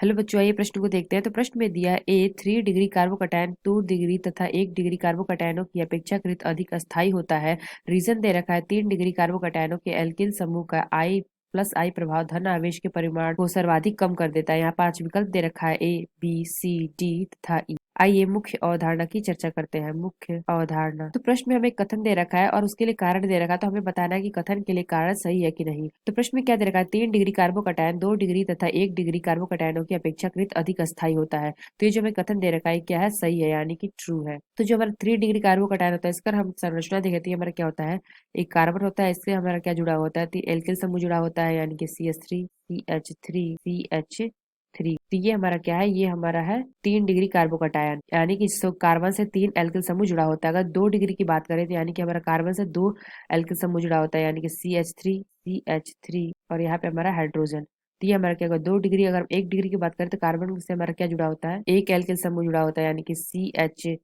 Hello बच्चों, आइए प्रश्न को देखते हैं। तो प्रश्न में दिया ए 3 डिग्री कार्बोकैटायन 2 डिग्री तथा 1 डिग्री कार्बोकैटायनों की अपेक्षाकृत अधिक अस्थायी होता है। रीजन दे रखा है 3 डिग्री कार्बोकैटायनों के एल्किल समूह का I+I प्रभाव धन आवेश के परिमाण को सर्वाधिक कम कर देता है। यहाँ 5 विकल्प दे रखा है A, B, C, D तथा E। आइए मुख्य अवधारणा की चर्चा करते हैं। मुख्य अवधारणा। तो प्रश्न में हमें कथन दे रखा है और उसके लिए कारण दे रखा है, तो हमें बताना है कि कथन के लिए कारण सही है कि नहीं। तो प्रश्न में क्या दे रखा है, 3 डिग्री कार्बोकैटायन 2 डिग्री तथा 1 डिग्री कार्बोकैटायनों की अपेक्षाकृत अधिक अस्थायी होता है। तो ये जो हमें कथन दे रखा है क्या है, सही है, यानी कि ट्रू है। तो जो हमारा 3 डिग्री कार्बोकैटायन होता है, इसका हम संरचना देखें, हमारा क्या होता है, एक कार्बन होता है, इससे हमारा क्या जुड़ा होता है, तो एल्किल समूह जुड़ा होता है, यानी कि CH3 तो ये हमारा क्या है, ये हमारा है 3 डिग्री कार्बोकैटायन, यानी कि कार्बन से 3 एल्किल समूह जुड़ा होता है। अगर 2 डिग्री की बात करें तो यानी कि हमारा कार्बन से 2 एल्किल समूह जुड़ा होता है, यानी कि CH3 और यहाँ पे हमारा हाइड्रोजन। तो ये हमारा क्या होगा, 2 डिग्री। अगर 1 डिग्री की बात करें तो कार्बन से हमारा क्या जुड़ा होता है, एक एल्किल समूह जुड़ा होता है, यानी कि CH3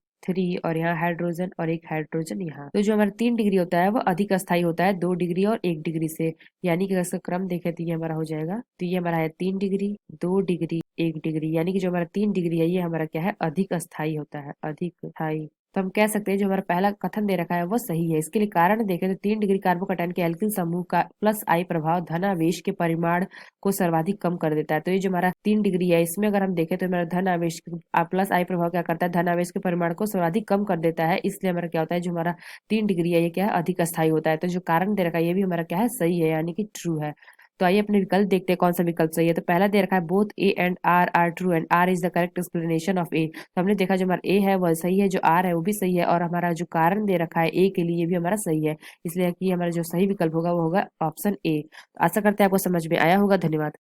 और यहाँ हाइड्रोजन और एक हाइड्रोजन यहाँ। तो जो हमारा 3 डिग्री होता है वो अधिक अस्थायी होता है 2 डिग्री और 1 डिग्री से, यानी कि अगर इसका क्रम देखें तो ये हमारा हो जाएगा। तो ये हमारा है 3 डिग्री, 2 डिग्री, 1 डिग्री, यानी कि जो हमारा 3 डिग्री है ये हमारा क्या है, अधिक अस्थायी होता है, अधिक अस्थायी। तो हम कह सकते हैं जो हमारा पहला कथन दे रखा है वो सही है। इसके लिए कारण देखें तो 3 डिग्री कार्बोकैटायन के एल्किल समूह का +I प्रभाव धनावेश के परिमाण को सर्वाधिक कम कर देता है। तो ये जो हमारा 3 डिग्री है, इसमें अगर हम देखें तो हमारा धनावेश +I प्रभाव क्या करता है, धनावेश के परिमाण को सर्वाधिक कम कर देता है। इसलिए हमारा क्या होता है, जो हमारा 3 डिग्री है ये क्या है, अधिक अस्थायी होता है। तो जो कारण दे रखा है ये भी हमारा क्या है, सही है, यानी कि ट्रू है। तो आइए अपने विकल्प देखते हैं कौन सा विकल्प सही है। तो पहला दे रखा है both A and R are true and R is the correct explanation of A. तो हमने देखा जो हमारा ए है वह सही है, जो आर है वो भी सही है, और हमारा जो कारण दे रखा है ए के लिए ये भी हमारा सही है। इसलिए कि हमारा जो सही विकल्प होगा वो होगा ऑप्शन ए। आशा करते हैं आपको समझ में आया होगा। धन्यवाद।